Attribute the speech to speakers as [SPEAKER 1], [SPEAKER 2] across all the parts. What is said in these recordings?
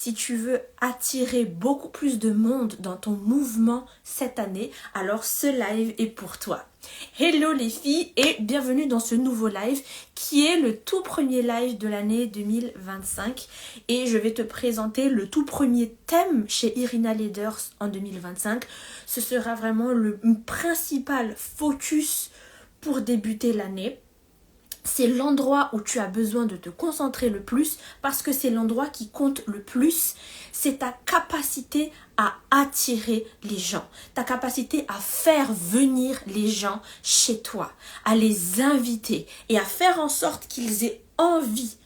[SPEAKER 1] Si tu veux attirer beaucoup plus de monde dans ton mouvement cette année, alors ce live est pour toi. Hello les filles et bienvenue dans ce nouveau live qui est le tout premier live de l'année 2025 et je vais te présenter le tout premier thème chez Irina Leaders en 2025. Ce sera vraiment le principal focus pour débuter l'année. C'est l'endroit où tu as besoin de te concentrer le plus parce que c'est l'endroit qui compte le plus. C'est ta capacité à attirer les gens, ta capacité à faire venir les gens chez toi, à les inviter et à faire en sorte qu'ils aient envie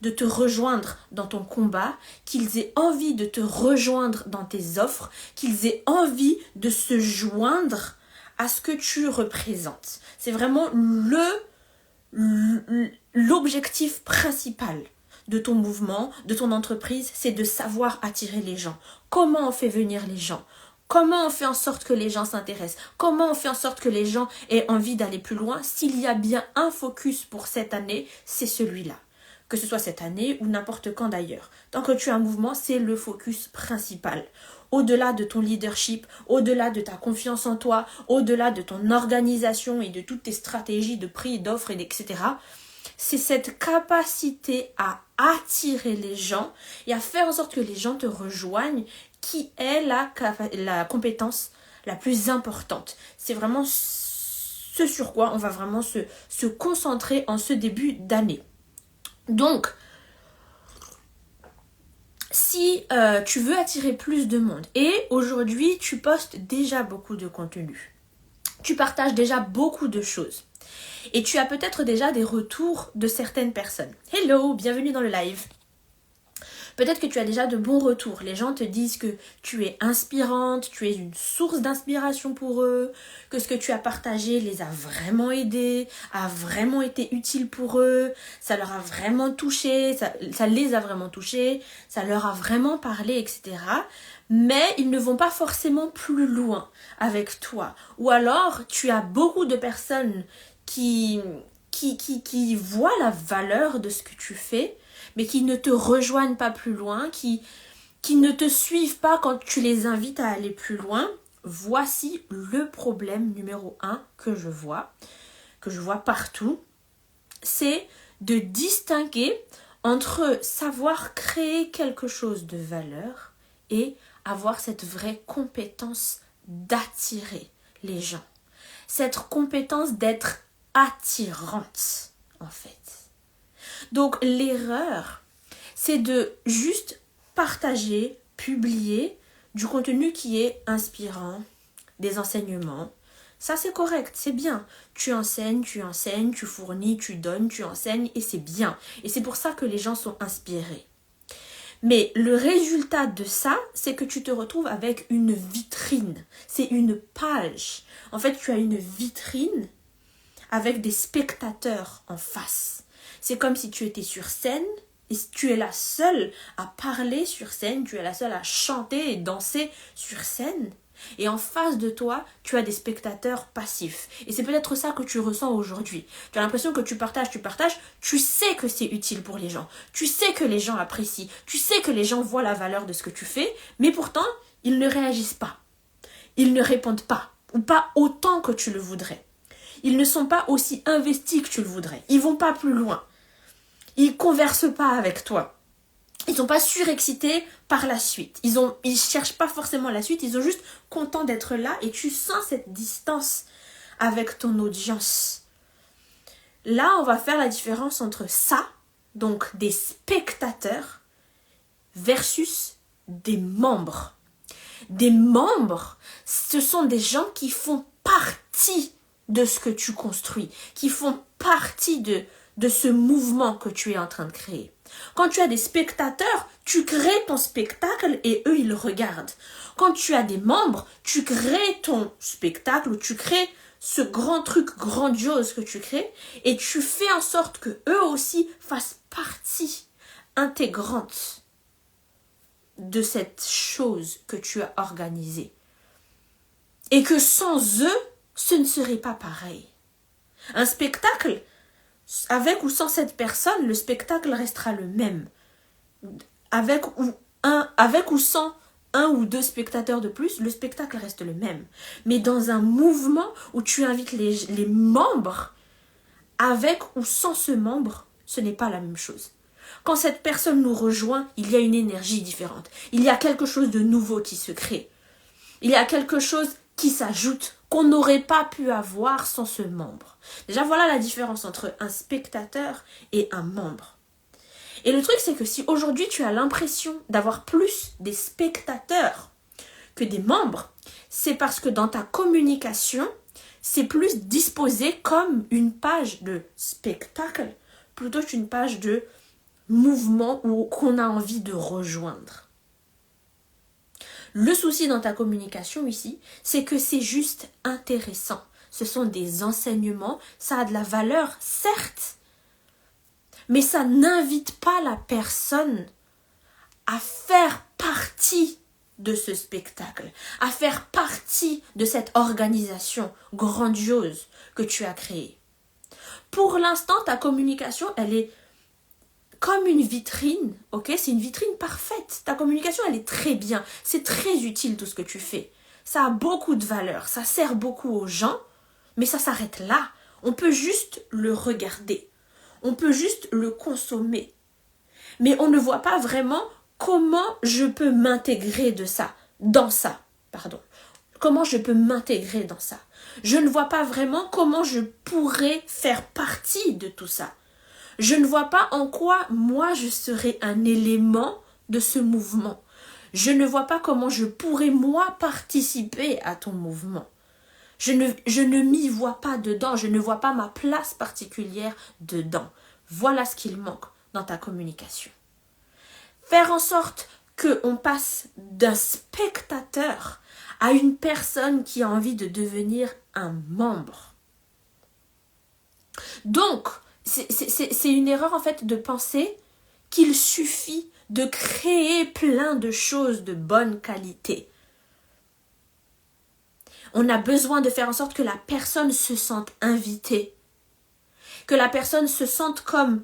[SPEAKER 1] de te rejoindre dans ton combat, qu'ils aient envie de te rejoindre dans tes offres, qu'ils aient envie de se joindre à ce que tu représentes. C'est vraiment l'objectif principal de ton mouvement, de ton entreprise, c'est de savoir attirer les gens. Comment on fait venir les gens? Comment on fait en sorte que les gens s'intéressent? Comment on fait en sorte que les gens aient envie d'aller plus loin? S'il y a bien un focus pour cette année, c'est celui-là. Que ce soit cette année ou n'importe quand d'ailleurs. Tant que tu as un mouvement, c'est le focus principal. Au-delà de ton leadership, au-delà de ta confiance en toi, au-delà de ton organisation et de toutes tes stratégies de prix, d'offres, etc., c'est cette capacité à attirer les gens et à faire en sorte que les gens te rejoignent qui est la compétence la plus importante. C'est vraiment ce sur quoi on va vraiment se concentrer en ce début d'année. Donc, si tu veux attirer plus de monde et aujourd'hui tu postes déjà beaucoup de contenu, tu partages déjà beaucoup de choses et tu as peut-être déjà des retours de certaines personnes. Hello, bienvenue dans le live. Peut-être que tu as déjà de bons retours. Les gens te disent que tu es inspirante, tu es une source d'inspiration pour eux, que ce que tu as partagé les a vraiment aidés, a vraiment été utile pour eux, ça leur a vraiment touché, ça les a vraiment touchés, ça leur a vraiment parlé, etc. Mais ils ne vont pas forcément plus loin avec toi. Ou alors, tu as beaucoup de personnes qui voient la valeur de ce que tu fais, mais qui ne te rejoignent pas plus loin, qui ne te suivent pas quand tu les invites à aller plus loin. Voici le problème numéro 1 que je vois partout. C'est de distinguer entre savoir créer quelque chose de valeur et avoir cette vraie compétence d'attirer les gens. Cette compétence d'être attirante, en fait. Donc l'erreur, c'est de juste partager, publier du contenu qui est inspirant, des enseignements. Ça c'est correct, c'est bien. Tu enseignes, tu fournis, tu donnes, tu enseignes et c'est bien. Et c'est pour ça que les gens sont inspirés. Mais le résultat de ça, c'est que tu te retrouves avec une vitrine. C'est une page. En fait, tu as une vitrine avec des spectateurs en face. C'est comme si tu étais sur scène et tu es la seule à parler sur scène, tu es la seule à chanter et danser sur scène. Et en face de toi, tu as des spectateurs passifs. Et c'est peut-être ça que tu ressens aujourd'hui. Tu as l'impression que tu partages, tu sais que c'est utile pour les gens. Tu sais que les gens apprécient. Tu sais que les gens voient la valeur de ce que tu fais. Mais pourtant, ils ne réagissent pas. Ils ne répondent pas. Ou pas autant que tu le voudrais. Ils ne sont pas aussi investis que tu le voudrais. Ils vont pas plus loin. Ils conversent pas avec toi. Ils sont pas surexcités par la suite. Ils cherchent pas forcément la suite. Ils sont juste contents d'être là et tu sens cette distance avec ton audience. Là, on va faire la différence entre ça, donc des spectateurs, versus des membres. Des membres, ce sont des gens qui font partie de ce que tu construis, qui font partie de ce mouvement que tu es en train de créer. Quand tu as des spectateurs, tu crées ton spectacle et eux, ils le regardent. Quand tu as des membres, tu crées ton spectacle ou tu crées ce grand truc grandiose que tu crées et tu fais en sorte que eux aussi fassent partie intégrante de cette chose que tu as organisée. Et que sans eux, ce ne serait pas pareil. Un spectacle, avec ou sans cette personne, le spectacle restera le même. Avec ou avec ou sans un ou deux spectateurs de plus, le spectacle reste le même. Mais dans un mouvement où tu invites les membres, avec ou sans ce membre, ce n'est pas la même chose. Quand cette personne nous rejoint, il y a une énergie différente. Il y a quelque chose de nouveau qui se crée. Il y a quelque chose qui s'ajoute qu'on n'aurait pas pu avoir sans ce membre. Déjà, voilà la différence entre un spectateur et un membre. Et le truc, c'est que si aujourd'hui tu as l'impression d'avoir plus des spectateurs que des membres, c'est parce que dans ta communication, c'est plus disposé comme une page de spectacle plutôt qu'une page de mouvement ou qu'on a envie de rejoindre. Le souci dans ta communication ici, c'est que c'est juste intéressant. Ce sont des enseignements, ça a de la valeur, certes, mais ça n'invite pas la personne à faire partie de ce spectacle, à faire partie de cette organisation grandiose que tu as créée. Pour l'instant, ta communication, elle est comme une vitrine, ok? C'est une vitrine parfaite. Ta communication, elle est très bien. C'est très utile tout ce que tu fais. Ça a beaucoup de valeur, ça sert beaucoup aux gens, mais ça s'arrête là. On peut juste le regarder. On peut juste le consommer. Mais on ne voit pas vraiment comment je peux m'intégrer dans ça. Comment je peux m'intégrer dans ça. Je ne vois pas vraiment comment je pourrais faire partie de tout ça. Je ne vois pas en quoi moi je serais un élément de ce mouvement. Je ne vois pas comment je pourrais moi participer à ton mouvement. Je ne m'y vois pas dedans, je ne vois pas ma place particulière dedans. Voilà ce qu'il manque dans ta communication. Faire en sorte qu'on passe d'un spectateur à une personne qui a envie de devenir un membre. Donc, c'est une erreur en fait de penser qu'il suffit de créer plein de choses de bonne qualité. On a besoin de faire en sorte que la personne se sente invitée, que la personne se sente comme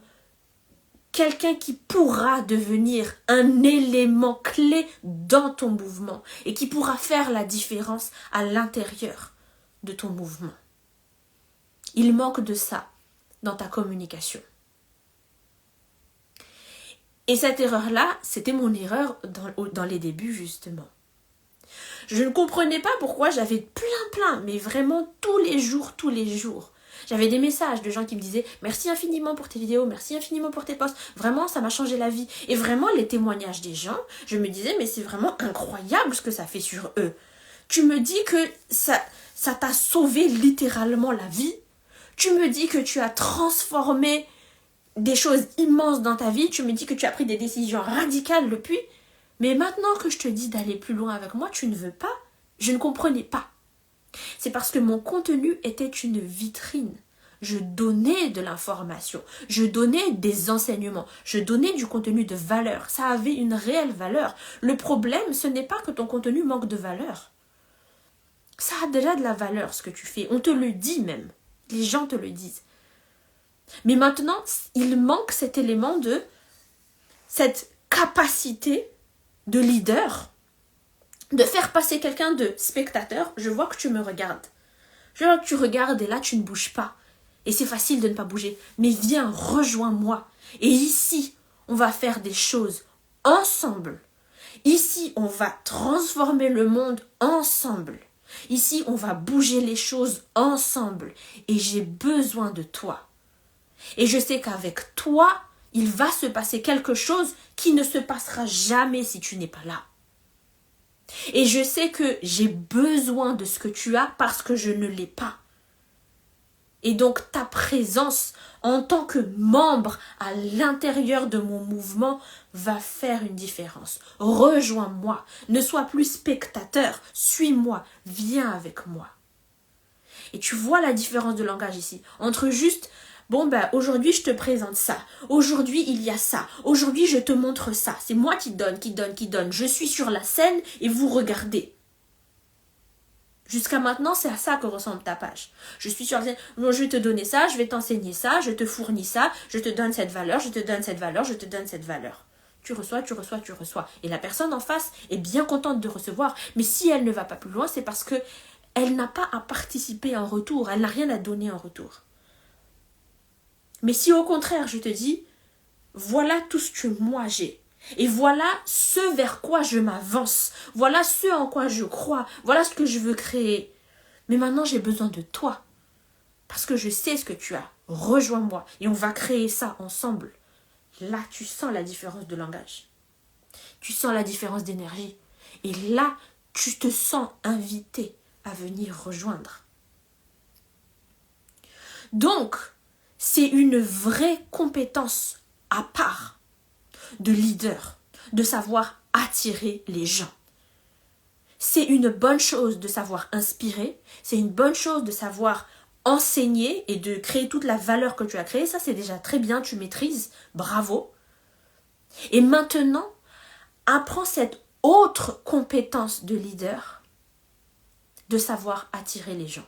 [SPEAKER 1] quelqu'un qui pourra devenir un élément clé dans ton mouvement et qui pourra faire la différence à l'intérieur de ton mouvement. Il manque de ça dans ta communication. Et cette erreur-là, c'était mon erreur dans les débuts justement. Je ne comprenais pas pourquoi j'avais plein, mais vraiment tous les jours. J'avais des messages de gens qui me disaient « Merci infiniment pour tes vidéos, merci infiniment pour tes posts. Vraiment, ça m'a changé la vie. » Et vraiment, les témoignages des gens, je me disais « Mais c'est vraiment incroyable ce que ça fait sur eux. Tu me dis que ça t'a sauvé littéralement la vie. Tu me dis que tu as transformé des choses immenses dans ta vie. Tu me dis que tu as pris des décisions radicales depuis. Mais maintenant que je te dis d'aller plus loin avec moi, tu ne veux pas. Je ne comprenais pas. C'est parce que mon contenu était une vitrine. Je donnais de l'information, je donnais des enseignements, je donnais du contenu de valeur. Ça avait une réelle valeur. Le problème, ce n'est pas que ton contenu manque de valeur. Ça a déjà de la valeur ce que tu fais. On te le dit même. Les gens te le disent. Mais maintenant, il manque cet élément de cette capacité de leader, de faire passer quelqu'un de spectateur. Je vois que tu me regardes. Je vois que tu regardes et là, tu ne bouges pas. Et c'est facile de ne pas bouger. Mais viens, rejoins-moi. Et ici, on va faire des choses ensemble. Ici, on va transformer le monde ensemble. Ici, on va bouger les choses ensemble. Et j'ai besoin de toi. Et je sais qu'avec toi, il va se passer quelque chose qui ne se passera jamais si tu n'es pas là. Et je sais que j'ai besoin de ce que tu as parce que je ne l'ai pas. Et donc ta présence en tant que membre à l'intérieur de mon mouvement va faire une différence. Rejoins-moi, ne sois plus spectateur, suis-moi, viens avec moi. Et tu vois la différence de langage ici, entre juste aujourd'hui je te présente ça, aujourd'hui il y a ça, aujourd'hui je te montre ça, c'est moi qui donne, je suis sur la scène et vous regardez. Jusqu'à maintenant, c'est à ça que ressemble ta page. Je suis sur la scène, je vais te donner ça, je vais t'enseigner ça, je te fournis ça, je te donne cette valeur, je te donne cette valeur, je te donne cette valeur. tu reçois, tu reçois, tu reçois. Et la personne en face est bien contente de recevoir. Mais si elle ne va pas plus loin, c'est parce que elle n'a pas à participer en retour. Elle n'a rien à donner en retour. Mais si au contraire, je te dis, voilà tout ce que moi j'ai. Et voilà ce vers quoi je m'avance. Voilà ce en quoi je crois. Voilà ce que je veux créer. Mais maintenant, j'ai besoin de toi. Parce que je sais ce que tu as. Rejoins-moi. Et on va créer ça ensemble. Là, tu sens la différence de langage. Tu sens la différence d'énergie. Et là, tu te sens invité à venir rejoindre. Donc, c'est une vraie compétence à part de leader, de savoir attirer les gens. C'est une bonne chose de savoir inspirer, c'est une bonne chose de savoir enseigner et de créer toute la valeur que tu as créée. Ça, c'est déjà très bien, tu maîtrises, bravo. Et maintenant, apprends cette autre compétence de leader, de savoir attirer les gens,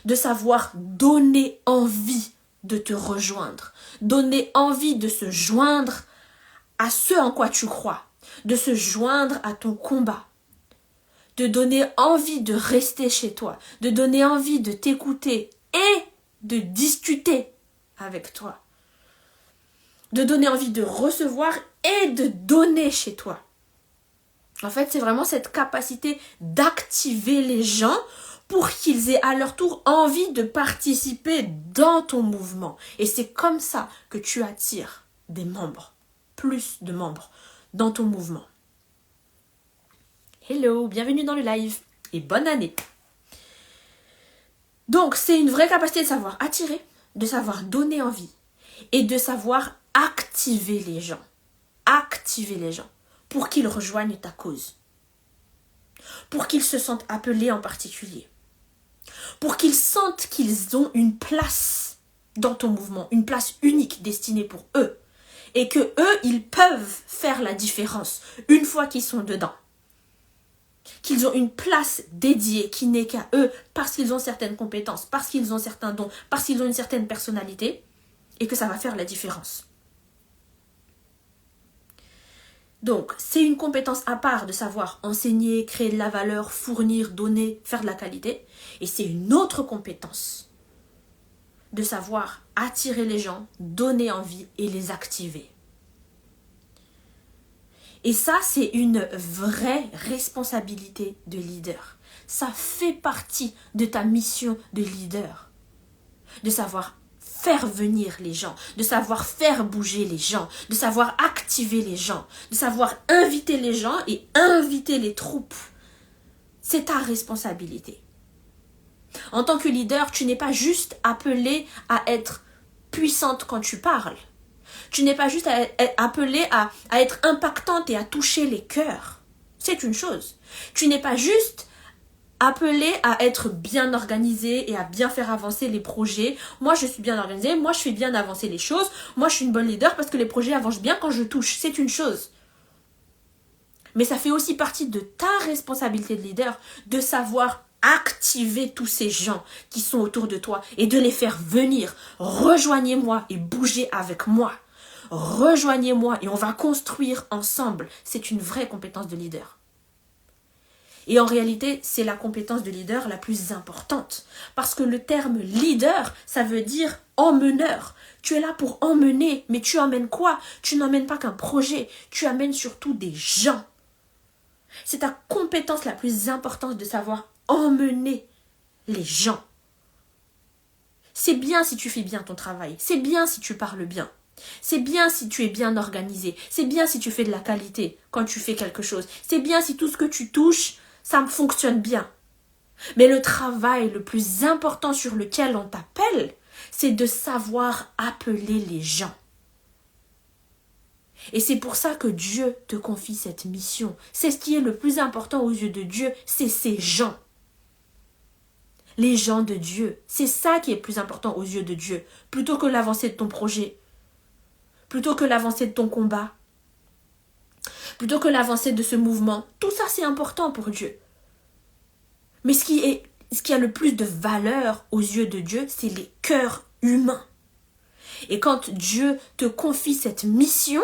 [SPEAKER 1] de savoir donner envie de te rejoindre, donner envie de se joindre à ce en quoi tu crois, de se joindre à ton combat, de donner envie de rester chez toi, de donner envie de t'écouter et de discuter avec toi, de donner envie de recevoir et de donner chez toi. En fait, c'est vraiment cette capacité d'activer les gens pour qu'ils aient à leur tour envie de participer dans ton mouvement. Et c'est comme ça que tu attires des membres, plus de membres dans ton mouvement. Hello, bienvenue dans le live et bonne année. Donc, c'est une vraie capacité de savoir attirer, de savoir donner envie et de savoir activer les gens. Activer les gens pour qu'ils rejoignent ta cause. Pour qu'ils se sentent appelés en particulier. Pour qu'ils sentent qu'ils ont une place dans ton mouvement, une place unique destinée pour eux. Et que eux, ils peuvent faire la différence une fois qu'ils sont dedans. Qu'ils ont une place dédiée qui n'est qu'à eux parce qu'ils ont certaines compétences, parce qu'ils ont certains dons, parce qu'ils ont une certaine personnalité et que ça va faire la différence. Donc, c'est une compétence à part de savoir enseigner, créer de la valeur, fournir, donner, faire de la qualité. Et c'est une autre compétence de savoir attirer les gens, donner envie et les activer. Et ça, c'est une vraie responsabilité de leader. Ça fait partie de ta mission de leader. De savoir faire venir les gens, de savoir faire bouger les gens, de savoir activer les gens, de savoir inviter les gens et inviter les troupes. C'est ta responsabilité. En tant que leader, tu n'es pas juste appelé à être puissante quand tu parles. Tu n'es pas juste appelé à être impactante et à toucher les cœurs. C'est une chose. Tu n'es pas juste appelé à être bien organisé et à bien faire avancer les projets. Moi, je suis bien organisée. Moi, je fais bien avancer les choses. Moi, je suis une bonne leader parce que les projets avancent bien quand je touche. C'est une chose. Mais ça fait aussi partie de ta responsabilité de leader de savoir activer tous ces gens qui sont autour de toi et de les faire venir. Rejoignez-moi et bougez avec moi. Rejoignez-moi et on va construire ensemble. C'est une vraie compétence de leader. Et en réalité, c'est la compétence de leader la plus importante. Parce que le terme leader, ça veut dire emmeneur. Tu es là pour emmener, mais tu emmènes quoi? Tu n'emmènes pas qu'un projet, tu amènes surtout des gens. C'est ta compétence la plus importante de savoir emmener les gens. C'est bien si tu fais bien ton travail, c'est bien si tu parles bien. C'est bien si tu es bien organisé, c'est bien si tu fais de la qualité quand tu fais quelque chose. C'est bien si tout ce que tu touches, ça fonctionne bien. Mais le travail le plus important sur lequel on t'appelle, c'est de savoir appeler les gens. Et c'est pour ça que Dieu te confie cette mission. C'est ce qui est le plus important aux yeux de Dieu, c'est ces gens. Les gens de Dieu, c'est ça qui est le plus important aux yeux de Dieu, plutôt que l'avancée de ton projet, plutôt que l'avancée de ton combat, plutôt que l'avancée de ce mouvement. Tout ça, c'est important pour Dieu. Mais ce qui a le plus de valeur aux yeux de Dieu, c'est les cœurs humains. Et quand Dieu te confie cette mission,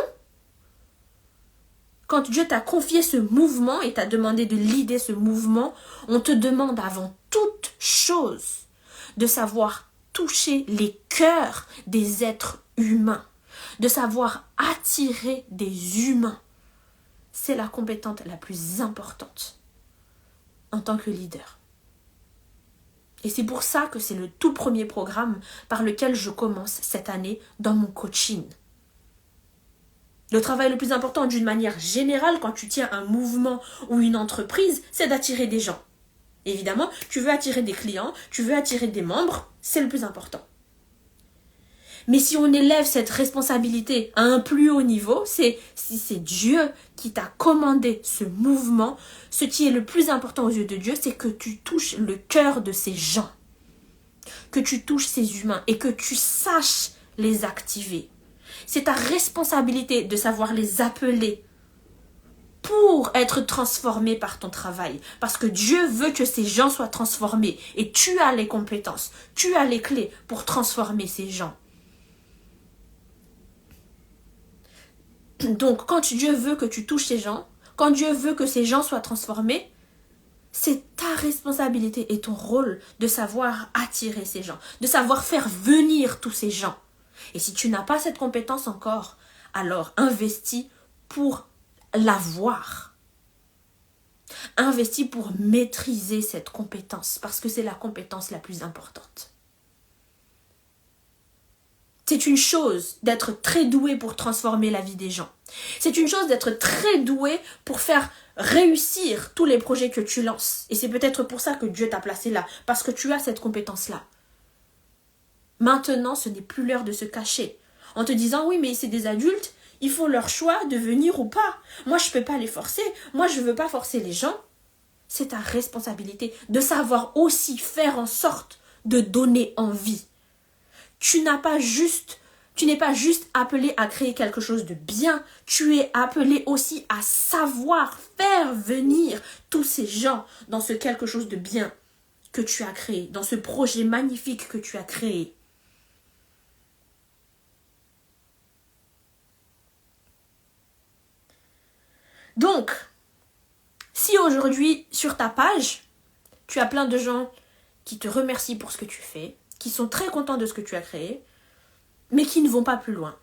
[SPEAKER 1] quand Dieu t'a confié ce mouvement et t'a demandé de leader ce mouvement, on te demande avant toute chose de savoir toucher les cœurs des êtres humains, de savoir attirer des humains. C'est la compétence la plus importante en tant que leader. Et c'est pour ça que c'est le tout premier programme par lequel je commence cette année dans mon coaching. Le travail le plus important d'une manière générale quand tu tiens un mouvement ou une entreprise, c'est d'attirer des gens. Évidemment, tu veux attirer des clients, tu veux attirer des membres, c'est le plus important. Mais si on élève cette responsabilité à un plus haut niveau, si c'est Dieu qui t'a commandé ce mouvement, ce qui est le plus important aux yeux de Dieu, c'est que tu touches le cœur de ces gens, que tu touches ces humains et que tu saches les activer. C'est ta responsabilité de savoir les appeler pour être transformés par ton travail. Parce que Dieu veut que ces gens soient transformés et tu as les compétences, tu as les clés pour transformer ces gens. Donc, quand Dieu veut que tu touches ces gens, quand Dieu veut que ces gens soient transformés, c'est ta responsabilité et ton rôle de savoir attirer ces gens, de savoir faire venir tous ces gens. Et si tu n'as pas cette compétence encore, alors investis pour l'avoir. Investis pour maîtriser cette compétence, parce que c'est la compétence la plus importante. C'est une chose d'être très doué pour transformer la vie des gens. C'est une chose d'être très doué pour faire réussir tous les projets que tu lances. Et c'est peut-être pour ça que Dieu t'a placé là, parce que tu as cette compétence-là. Maintenant, ce n'est plus l'heure de se cacher. En te disant, oui, mais c'est des adultes, ils font leur choix de venir ou pas. Moi, je ne peux pas les forcer. Moi, je ne veux pas forcer les gens. C'est ta responsabilité de savoir aussi faire en sorte de donner envie. Tu n'es pas juste appelé à créer quelque chose de bien, tu es appelé aussi à savoir faire venir tous ces gens dans ce quelque chose de bien que tu as créé, dans ce projet magnifique que tu as créé. Donc, si aujourd'hui sur ta page, tu as plein de gens qui te remercient pour ce que tu fais, qui sont très contents de ce que tu as créé, mais qui ne vont pas plus loin,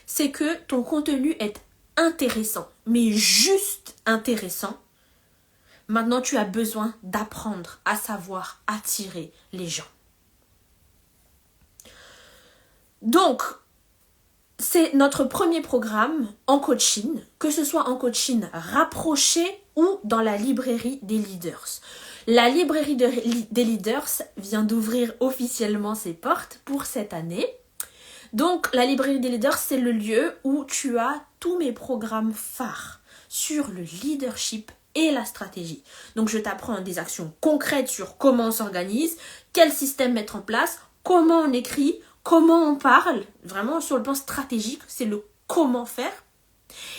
[SPEAKER 1] c'est que ton contenu est intéressant, mais juste intéressant. Maintenant, tu as besoin d'apprendre à savoir attirer les gens. Donc, c'est notre premier programme en coaching, que ce soit en coaching rapproché ou dans la librairie des leaders. La librairie des leaders vient d'ouvrir officiellement ses portes pour cette année. Donc, la librairie des leaders, c'est le lieu où tu as tous mes programmes phares sur le leadership et la stratégie. Donc, je t'apprends des actions concrètes sur comment on s'organise, quel système mettre en place, comment on écrit, comment on parle. Vraiment, sur le plan stratégique, c'est le comment faire.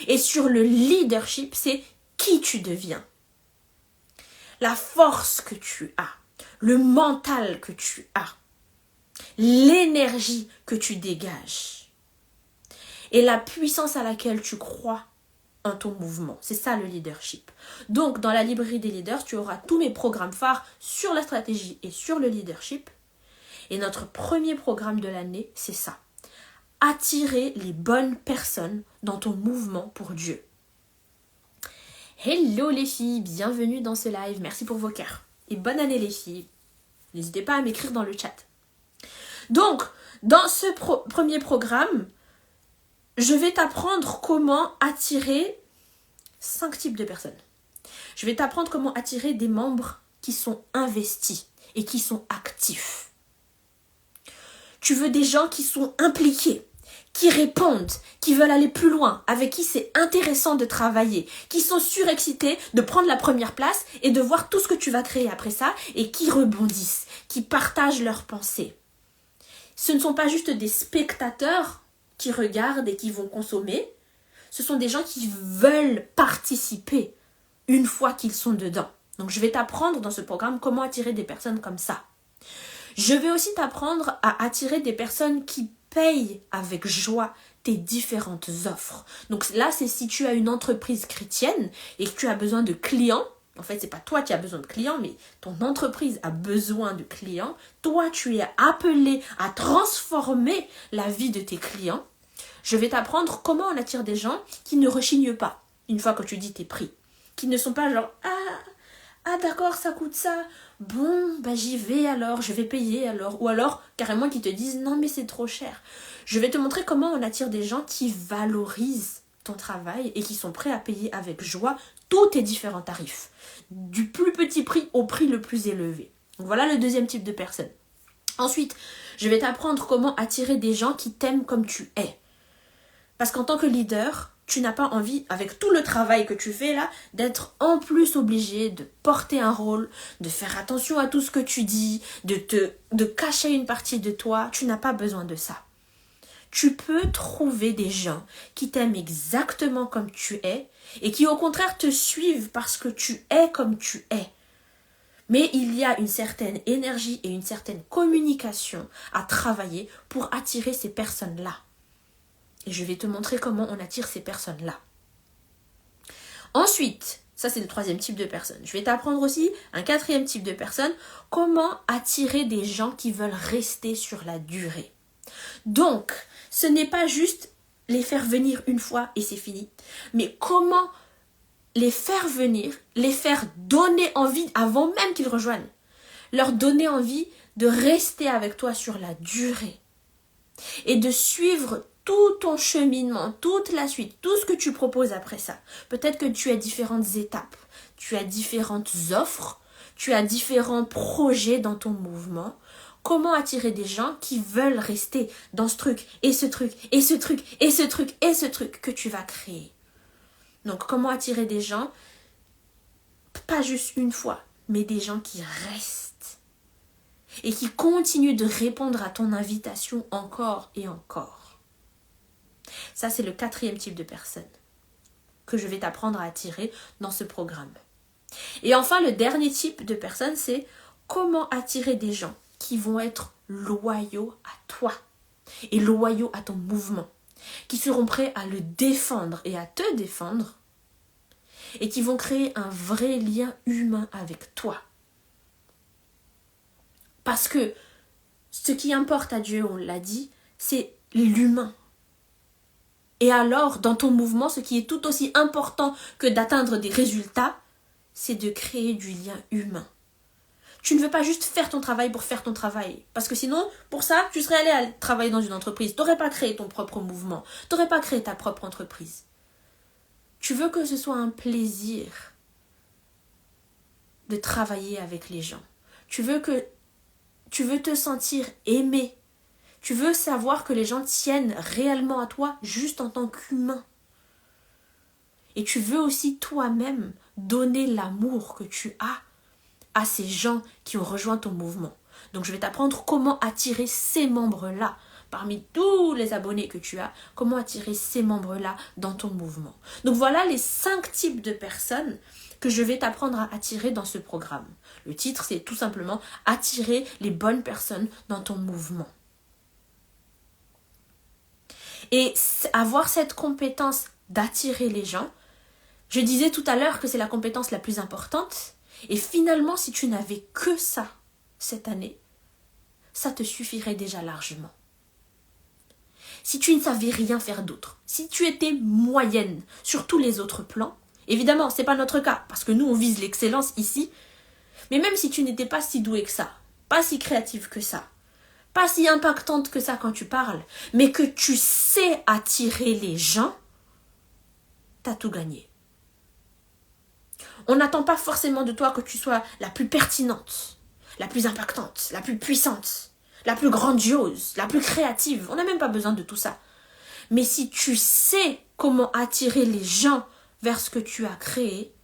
[SPEAKER 1] Et sur le leadership, c'est qui tu deviens. La force que tu as, le mental que tu as, l'énergie que tu dégages et la puissance à laquelle tu crois en ton mouvement. C'est ça le leadership. Donc, dans la librairie des leaders, tu auras tous mes programmes phares sur la stratégie et sur le leadership. Et notre premier programme de l'année, c'est ça. Attirer les bonnes personnes dans ton mouvement pour Dieu. Hello les filles, bienvenue dans ce live. Merci pour vos cœurs. Et bonne année les filles. N'hésitez pas à m'écrire dans le chat. Donc, dans ce premier programme, je vais t'apprendre comment attirer 5 types de personnes. Je vais t'apprendre comment attirer des membres qui sont investis et qui sont actifs. Tu veux des gens qui sont impliqués, qui répondent, qui veulent aller plus loin, avec qui c'est intéressant de travailler, qui sont surexcités de prendre la première place et de voir tout ce que tu vas créer après ça et qui rebondissent, qui partagent leurs pensées. Ce ne sont pas juste des spectateurs qui regardent et qui vont consommer, ce sont des gens qui veulent participer une fois qu'ils sont dedans. Donc je vais t'apprendre dans ce programme comment attirer des personnes comme ça. Je vais aussi t'apprendre à attirer des personnes qui payent avec joie tes différentes offres. Donc là, c'est si tu as une entreprise chrétienne et que tu as besoin de clients. En fait, c'est pas toi qui as besoin de clients, mais ton entreprise a besoin de clients. Toi, tu es appelé à transformer la vie de tes clients. Je vais t'apprendre comment on attire des gens qui ne rechignent pas une fois que tu dis tes prix. Qui ne sont pas genre « Ah d'accord, ça coûte ça. Bon, bah j'y vais alors, je vais payer alors. » Ou alors, carrément, qui te disent « Non, mais c'est trop cher. » Je vais te montrer comment on attire des gens qui valorisent ton travail et qui sont prêts à payer avec joie tous tes différents tarifs. Du plus petit prix au prix le plus élevé. Donc voilà le deuxième type de personne. Ensuite, je vais t'apprendre comment attirer des gens qui t'aiment comme tu es. Parce qu'en tant que leader, tu n'as pas envie, avec tout le travail que tu fais là, d'être en plus obligé de porter un rôle, de faire attention à tout ce que tu dis, de cacher une partie de toi. Tu n'as pas besoin de ça. Tu peux trouver des gens qui t'aiment exactement comme tu es et qui au contraire te suivent parce que tu es comme tu es. Mais il y a une certaine énergie et une certaine communication à travailler pour attirer ces personnes-là. Et je vais te montrer comment on attire ces personnes-là. Ensuite, ça c'est le troisième type de personne. Je vais t'apprendre aussi un quatrième type de personne, comment attirer des gens qui veulent rester sur la durée. Donc, ce n'est pas juste les faire venir une fois et c'est fini, mais comment les faire venir, les faire donner envie avant même qu'ils rejoignent. Leur donner envie de rester avec toi sur la durée et de suivre tout ton cheminement, toute la suite, tout ce que tu proposes après ça. Peut-être que tu as différentes étapes, tu as différentes offres, tu as différents projets dans ton mouvement. Comment attirer des gens qui veulent rester dans ce truc, et ce truc, et ce truc, et ce truc, et ce truc que tu vas créer. Donc, comment attirer des gens, pas juste une fois, mais des gens qui restent et qui continuent de répondre à ton invitation encore et encore. Ça, c'est le quatrième type de personne que je vais t'apprendre à attirer dans ce programme. Et enfin, le dernier type de personne, c'est comment attirer des gens qui vont être loyaux à toi et loyaux à ton mouvement, qui seront prêts à le défendre et à te défendre et qui vont créer un vrai lien humain avec toi. Parce que ce qui importe à Dieu, on l'a dit, c'est l'humain. Et alors, dans ton mouvement, ce qui est tout aussi important que d'atteindre des résultats, c'est de créer du lien humain. Tu ne veux pas juste faire ton travail pour faire ton travail. Parce que sinon, pour ça, tu serais allé travailler dans une entreprise. Tu n'aurais pas créé ton propre mouvement. Tu n'aurais pas créé ta propre entreprise. Tu veux que ce soit un plaisir de travailler avec les gens. Tu veux te sentir aimé. Tu veux savoir que les gens tiennent réellement à toi juste en tant qu'humain. Et tu veux aussi toi-même donner l'amour que tu as à ces gens qui ont rejoint ton mouvement. Donc je vais t'apprendre comment attirer ces membres-là, parmi tous les abonnés que tu as, comment attirer ces membres-là dans ton mouvement. Donc voilà les 5 types de personnes que je vais t'apprendre à attirer dans ce programme. Le titre, c'est tout simplement « Attirer les bonnes personnes dans ton mouvement ». Et avoir cette compétence d'attirer les gens, je disais tout à l'heure que c'est la compétence la plus importante. Et finalement, si tu n'avais que ça cette année, ça te suffirait déjà largement. Si tu ne savais rien faire d'autre, si tu étais moyenne sur tous les autres plans, évidemment, ce n'est pas notre cas, parce que nous, on vise l'excellence ici, mais même si tu n'étais pas si douée que ça, pas si créative que ça, pas si impactante que ça quand tu parles, mais que tu sais attirer les gens, t'as tout gagné. On n'attend pas forcément de toi que tu sois la plus pertinente, la plus impactante, la plus puissante, la plus grandiose, la plus créative. On n'a même pas besoin de tout ça. Mais si tu sais comment attirer les gens vers ce que tu as créé,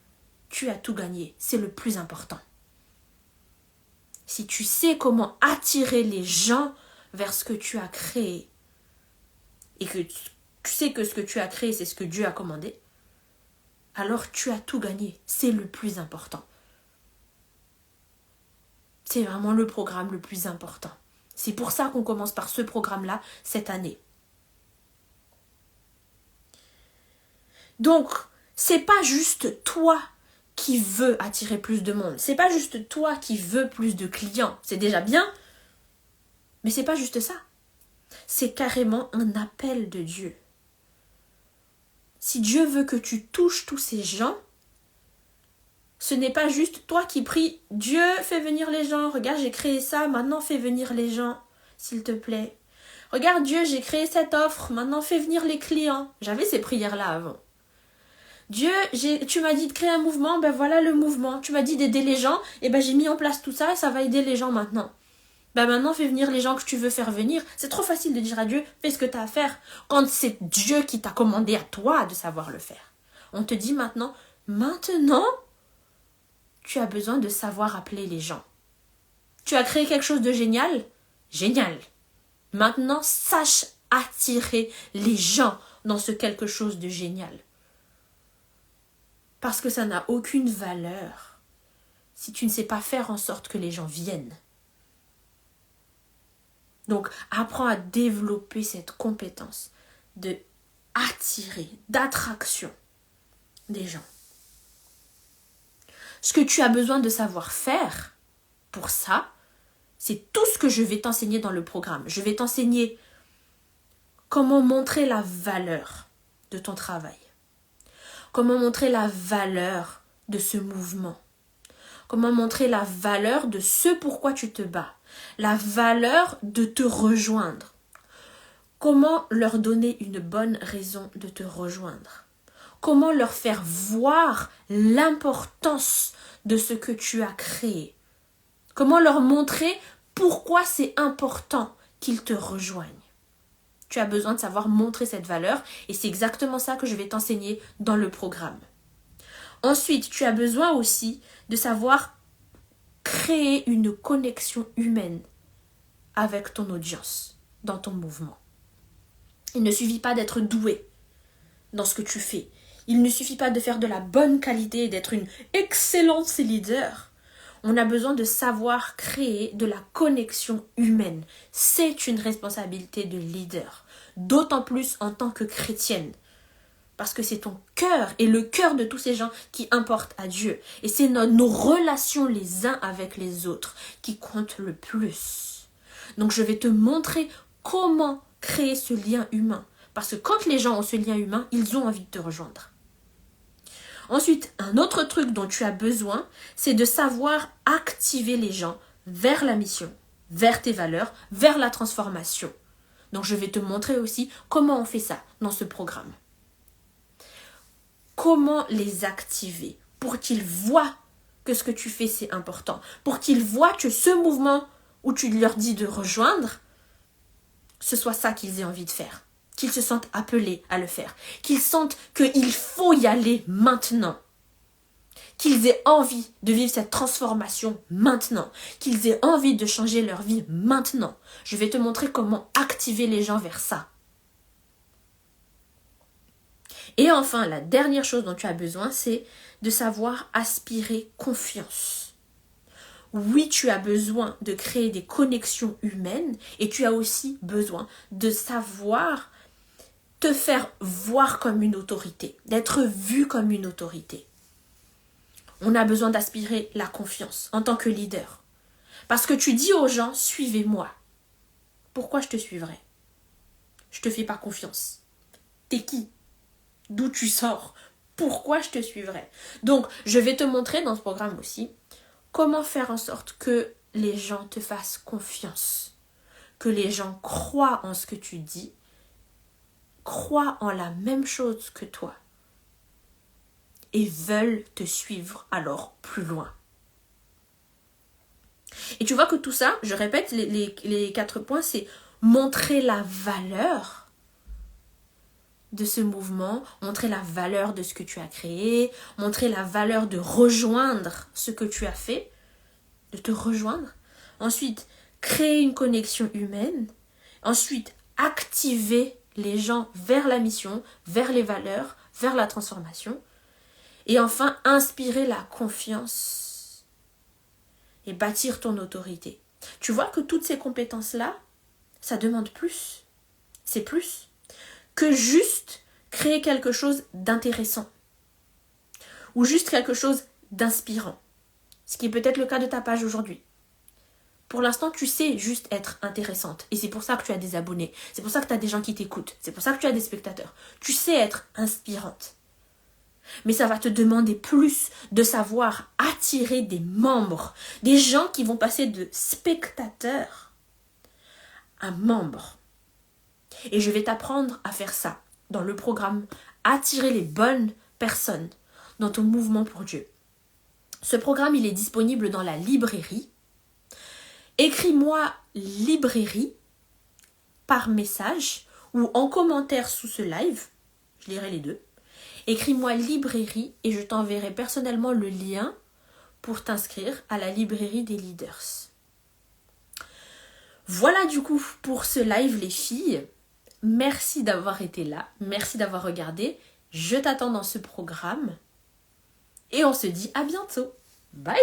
[SPEAKER 1] tu as tout gagné. C'est le plus important. Si tu sais comment attirer les gens vers ce que tu as créé et que tu sais que ce que tu as créé, c'est ce que Dieu a commandé, alors tu as tout gagné. C'est le plus important. C'est vraiment le programme le plus important. C'est pour ça qu'on commence par ce programme-là cette année. Donc, c'est pas juste toi qui veux attirer plus de monde. C'est pas juste toi qui veux plus de clients. C'est déjà bien, mais c'est pas juste ça. C'est carrément un appel de Dieu. Si Dieu veut que tu touches tous ces gens, ce n'est pas juste toi qui pries, Dieu, fais venir les gens, regarde, j'ai créé ça, maintenant fais venir les gens, s'il te plaît. Regarde Dieu, j'ai créé cette offre, maintenant fais venir les clients. J'avais ces prières-là avant. Dieu, tu m'as dit de créer un mouvement, ben voilà le mouvement. Tu m'as dit d'aider les gens, et ben j'ai mis en place tout ça et ça va aider les gens maintenant. Ben maintenant fais venir les gens que tu veux faire venir. C'est trop facile de dire à Dieu, fais ce que tu as à faire, quand c'est Dieu qui t'a commandé à toi de savoir le faire. On te dit maintenant, tu as besoin de savoir appeler les gens. Tu as créé quelque chose de génial? Génial. Maintenant, sache attirer les gens dans ce quelque chose de génial. Parce que ça n'a aucune valeur si tu ne sais pas faire en sorte que les gens viennent. Donc, apprends à développer cette compétence de attirer, d'attraction des gens. Ce que tu as besoin de savoir faire pour ça, c'est tout ce que je vais t'enseigner dans le programme. Je vais t'enseigner comment montrer la valeur de ton travail. Comment montrer la valeur de ce mouvement. Comment montrer la valeur de ce pourquoi tu te bats. La valeur de te rejoindre. Comment leur donner une bonne raison de te rejoindre. Comment leur faire voir l'importance de ce que tu as créé. Comment leur montrer pourquoi c'est important qu'ils te rejoignent. Tu as besoin de savoir montrer cette valeur et c'est exactement ça que je vais t'enseigner dans le programme. Ensuite, tu as besoin aussi de savoir créer une connexion humaine avec ton audience dans ton mouvement. Il ne suffit pas d'être doué dans ce que tu fais. Il ne suffit pas de faire de la bonne qualité et d'être une excellente leader. On a besoin de savoir créer de la connexion humaine. C'est une responsabilité de leader. D'autant plus en tant que chrétienne. Parce que c'est ton cœur et le cœur de tous ces gens qui importent à Dieu. Et c'est nos relations les uns avec les autres qui comptent le plus. Donc je vais te montrer comment créer ce lien humain. Parce que quand les gens ont ce lien humain, ils ont envie de te rejoindre. Ensuite, un autre truc dont tu as besoin, c'est de savoir activer les gens vers la mission, vers tes valeurs, vers la transformation. Donc je vais te montrer aussi comment on fait ça dans ce programme. Comment les activer pour qu'ils voient que ce que tu fais c'est important, pour qu'ils voient que ce mouvement où tu leur dis de rejoindre, ce soit ça qu'ils aient envie de faire. Qu'ils se sentent appelés à le faire, qu'ils sentent qu'il faut y aller maintenant, qu'ils aient envie de vivre cette transformation maintenant, qu'ils aient envie de changer leur vie maintenant. Je vais te montrer comment activer les gens vers ça. Et enfin, la dernière chose dont tu as besoin, c'est de savoir aspirer confiance. Oui, tu as besoin de créer des connexions humaines et tu as aussi besoin de savoir te faire voir comme une autorité, d'être vu comme une autorité. On a besoin d'aspirer la confiance en tant que leader. Parce que tu dis aux gens, suivez-moi. Pourquoi je te suivrai? Je te fais pas confiance. T'es qui? D'où tu sors? Pourquoi je te suivrai? Donc, je vais te montrer dans ce programme aussi comment faire en sorte que les gens te fassent confiance. Que les gens croient en ce que tu dis, croient en la même chose que toi et veulent te suivre alors plus loin. Et tu vois que tout ça, je répète, les 4 points, c'est montrer la valeur de ce mouvement, montrer la valeur de ce que tu as créé, montrer la valeur de rejoindre ce que tu as fait, de te rejoindre. Ensuite, créer une connexion humaine. Ensuite, activer les gens vers la mission, vers les valeurs, vers la transformation. Et enfin, inspirer la confiance et bâtir ton autorité. Tu vois que toutes ces compétences-là, ça demande plus. C'est plus que juste créer quelque chose d'intéressant ou juste quelque chose d'inspirant. Ce qui est peut-être le cas de ta page aujourd'hui. Pour l'instant, tu sais juste être intéressante. Et c'est pour ça que tu as des abonnés. C'est pour ça que tu as des gens qui t'écoutent. C'est pour ça que tu as des spectateurs. Tu sais être inspirante. Mais ça va te demander plus de savoir attirer des membres. Des gens qui vont passer de spectateurs à membres. Et je vais t'apprendre à faire ça dans le programme Attirer les bonnes personnes dans ton mouvement pour Dieu. Ce programme, il est disponible dans la librairie. Écris-moi librairie par message ou en commentaire sous ce live. Je lirai les deux. Écris-moi librairie et je t'enverrai personnellement le lien pour t'inscrire à la librairie des leaders. Voilà du coup pour ce live les filles. Merci d'avoir été là. Merci d'avoir regardé. Je t'attends dans ce programme. Et on se dit à bientôt. Bye!